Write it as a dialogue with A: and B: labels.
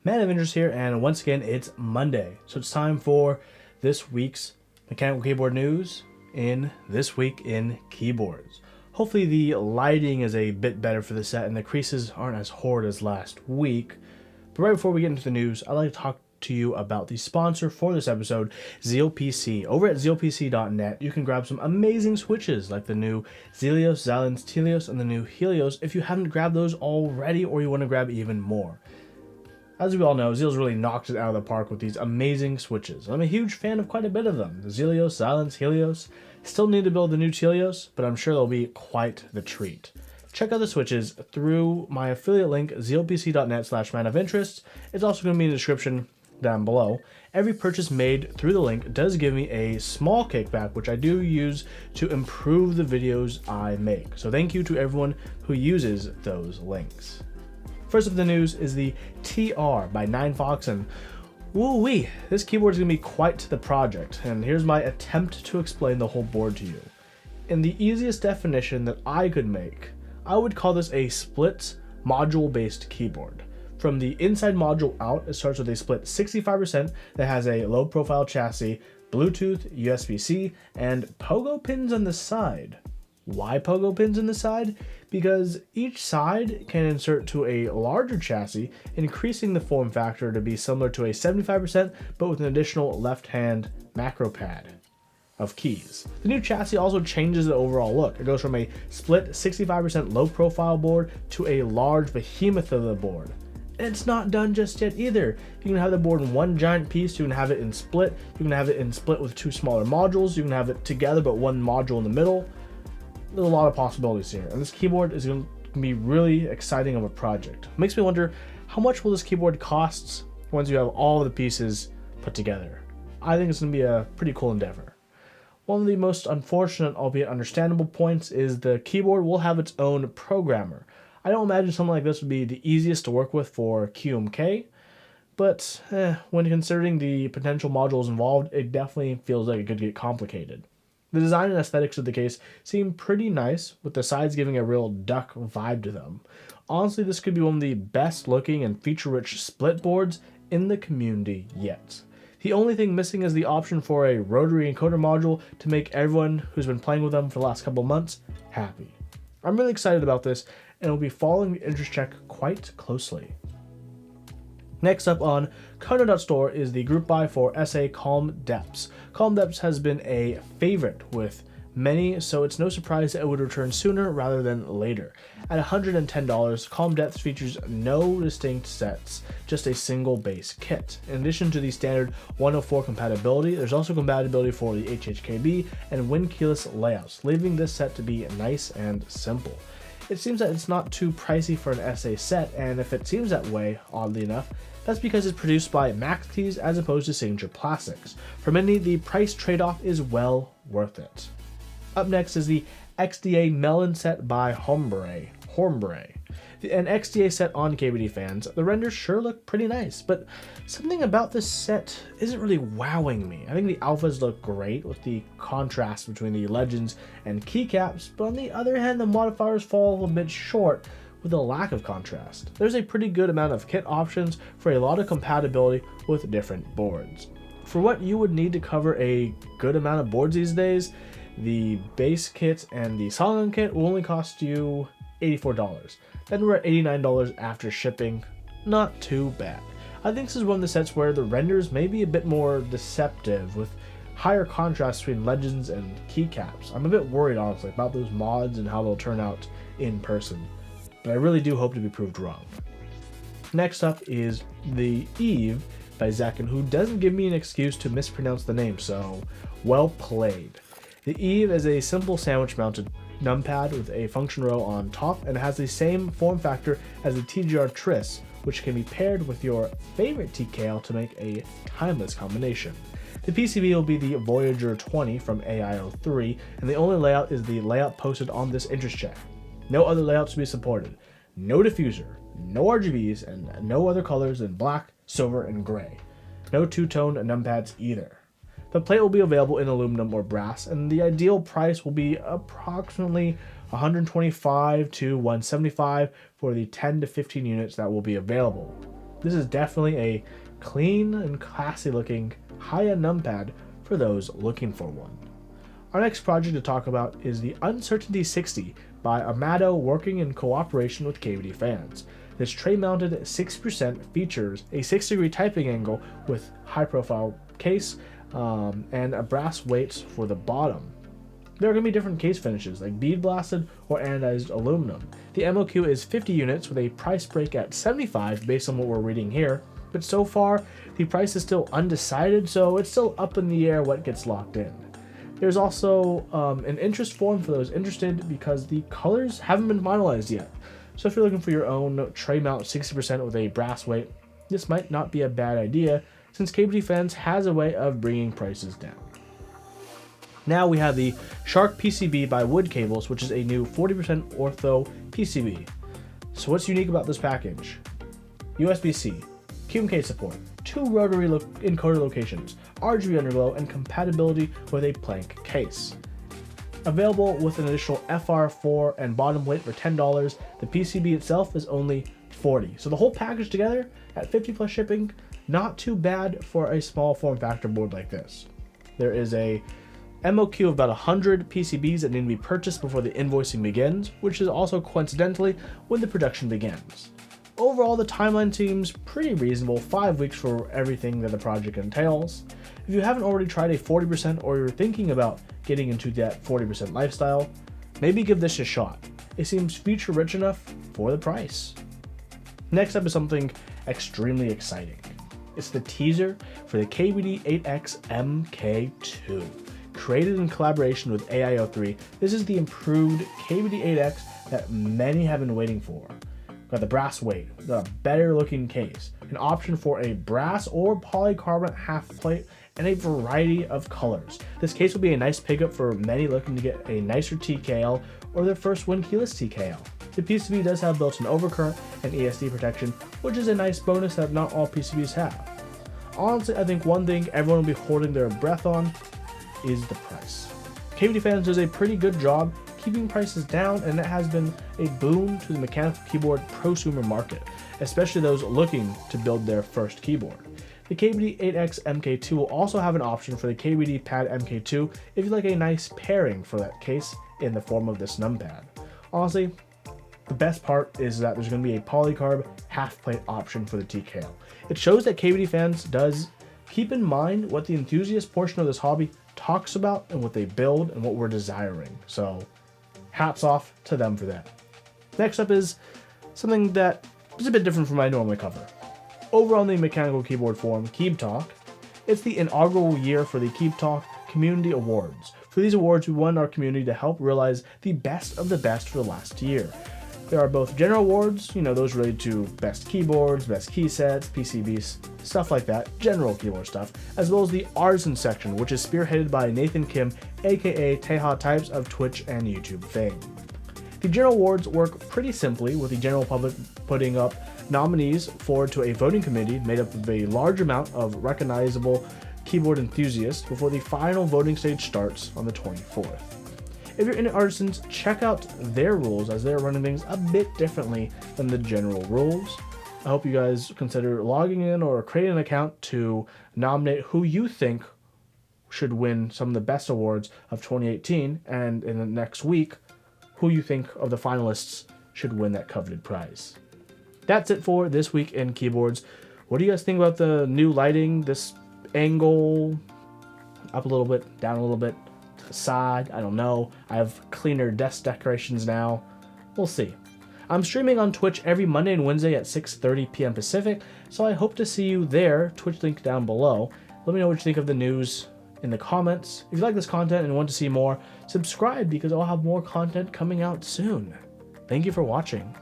A: Man of Interest here, and once again, it's Monday. So it's time for this week's mechanical keyboard news in This Week in Keyboards. Hopefully the lighting is a bit better for the set and the creases aren't as horrid as last week. But right before we get into the news, I'd like to talk to you about the sponsor for this episode, ZealPC. Over at zealpc.net, you can grab some amazing switches like the new Zelios, Xilinx, Telios, and the new Helios if you haven't grabbed those already or you want to grab even more. As we all know, Zeal's really knocked it out of the park with these amazing switches. I'm a huge fan of quite a bit of them. The Zelios, Xilinx, Helios. Still need to build the new Telios, but I'm sure they'll be quite the treat. Check out the switches through my affiliate link, zealpc.net/manofinterest. It's also going to be in the description down below. Every purchase made through the link does give me a small kickback, which I do use to improve the videos I make. So thank you to everyone who uses those links. First up the news is the TR by 9Fox, and woo-wee, this keyboard is going to be quite the project, and here's my attempt to explain the whole board to you. In the easiest definition that I could make, I would call this a split module-based keyboard. From the inside module out, it starts with a split 65% that has a low-profile chassis, Bluetooth, USB-C, and pogo pins on the side. Why pogo pins on the side? Because each side can insert to a larger chassis, increasing the form factor to be similar to a 75%, but with an additional left-hand macro pad of keys. The new chassis also changes the overall look. It goes from a split 65% low-profile board to a large behemoth of the board. And it's not done just yet either. You can have the board in one giant piece, you can have it in split, you can have it in split with two smaller modules, you can have it together but one module in the middle. There's a lot of possibilities here, and this keyboard is going to be really exciting of a project. Makes me wonder, how much will this keyboard cost once you have all the pieces put together? I think it's going to be a pretty cool endeavor. One of the most unfortunate, albeit understandable points is the keyboard will have its own programmer. I don't imagine something like this would be the easiest to work with for QMK, but when considering the potential modules involved, it definitely feels like it could get complicated. The design and aesthetics of the case seem pretty nice, with the sides giving a real duck vibe to them. Honestly, this could be one of the best looking and feature-rich split boards in the community yet. The only thing missing is the option for a rotary encoder module to make everyone who's been playing with them for the last couple months happy. I'm really excited about this, and will be following the interest check quite closely. Next up on Kono.store is the group buy for SA Calm Depths. Calm Depths has been a favorite with many, so it's no surprise that it would return sooner rather than later. At $110, Calm Depths features no distinct sets, just a single base kit. In addition to the standard 104 compatibility, there's also compatibility for the HHKB and Win keyless layouts, leaving this set to be nice and simple. It seems that it's not too pricey for an SA set, and if it seems that way, oddly enough, that's because it's produced by Max Keys as opposed to Signature Plastics. For many, the price trade-off is well worth it. Up next is the XDA Melon set by Hombre. An XDA set on KBD fans. The renders sure look pretty nice, but something about this set isn't really wowing me. I think the alphas look great with the contrast between the legends and keycaps, but on the other hand, the modifiers fall a bit short with a lack of contrast. There's a pretty good amount of kit options for a lot of compatibility with different boards. For what you would need to cover a good amount of boards these days, the base kit and the Solomon kit will only cost you $84. Then we're at $89 after shipping. Not too bad. I think this is one of the sets where the renders may be a bit more deceptive with higher contrast between legends and keycaps. I'm a bit worried honestly about those mods and how they'll turn out in person, but I really do hope to be proved wrong. Next up is the Yves by Zekin, who doesn't give me an excuse to mispronounce the name, so well played. The Yves is a simple sandwich mounted numpad with a function row on top and has the same form factor as the TGR Tris, which can be paired with your favorite TKL to make a timeless combination. The PCB will be the Voyager 20 from AIO3, and the only layout is the layout posted on this interest check. No other layouts to be supported. No diffuser, no RGBs, and no other colors than black, silver, and gray. No two-tone numpads either. The plate will be available in aluminum or brass, and the ideal price will be approximately $125 to $175 for the 10 to 15 units that will be available. This is definitely a clean and classy looking high-end numpad for those looking for one. Our next project to talk about is the Uncertainty 60 by Amato, working in cooperation with KBD fans. This tray-mounted 6% features a 6-degree typing angle with high-profile case and a brass weights for the bottom. There are going to be different case finishes like bead blasted or anodized aluminum. The MOQ is 50 units with a price break at 75 based on what we're reading here, but so far the price is still undecided, so it's still up in the air what gets locked in. There's also an interest form for those interested because the colors haven't been finalized yet. So if you're looking for your own tray mount 60% with a brass weight, this might not be a bad idea since KBD fans has a way of bringing prices down. Now we have the Shark PCB by Wood Cables, which is a new 40% ortho PCB. So what's unique about this package? USB-C, QMK support, 2 rotary encoder locations, RGB underglow, and compatibility with a plank case. Available with an additional FR4 and bottom weight for $10, the PCB itself is only $40. So the whole package together at $50 plus shipping, not too bad for a small form factor board like this. There is a MOQ of about 100 PCBs that need to be purchased before the invoicing begins, which is also coincidentally when the production begins. Overall, the timeline seems pretty reasonable, 5 weeks for everything that the project entails. If you haven't already tried a 40% or you're thinking about getting into that 40% lifestyle, maybe give this a shot. It seems feature rich enough for the price. Next up is something extremely exciting. It's the teaser for the KBD8x MKII. Created in collaboration with AIO3, this is the improved KBD8X that many have been waiting for. Got the brass weight, got a better looking case, an option for a brass or polycarbonate half plate, and a variety of colors. This case will be a nice pickup for many looking to get a nicer TKL or their first win keyless TKL. The PCB does have built-in overcurrent and ESD protection, which is a nice bonus that not all PCBs have. Honestly, I think one thing everyone will be holding their breath on is the price. KBD fans does a pretty good job keeping prices down, and it has been a boon to the mechanical keyboard prosumer market, especially those looking to build their first keyboard. The KBD8x MKII will also have an option for the KBD Pad MK2 if you like a nice pairing for that case in the form of this numpad. Honestly, the best part is that there's going to be a polycarb half plate option for the TKL. It shows that KBD fans does keep in mind what the enthusiast portion of this hobby talks about and what they build and what we're desiring. So hats off to them for that. Next up is something that is a bit different from what I normally cover. Over on the mechanical keyboard forum, Keebtalk, it's the inaugural year for the Keebtalk Community Awards. For these awards, we want our community to help realize the best of the best for the last year. There are both general awards, those related to best keyboards, best key sets, PCBs, stuff like that, general keyboard stuff, as well as the artisan section, which is spearheaded by Nathan Kim, aka Teha Types of Twitch and YouTube fame. The general awards work pretty simply, with the general public putting up nominees forward to a voting committee made up of a large amount of recognizable keyboard enthusiasts before the final voting stage starts on the 24th. If you're into artisans, check out their rules as they're running things a bit differently than the general rules. I hope you guys consider logging in or creating an account to nominate who you think should win some of the best awards of 2018, and in the next week, who you think of the finalists should win that coveted prize. That's it for this week in keyboards. What do you guys think about the new lighting, this angle, up a little bit, down a little bit? Side, I don't know. I have cleaner desk decorations now. We'll see. I'm streaming on Twitch every Monday and Wednesday at 6:30 p.m. Pacific, so I hope to see you there. Twitch link down below. Let me know what you think of the news in the comments. If you like this content and want to see more, subscribe because I'll have more content coming out soon. Thank you for watching.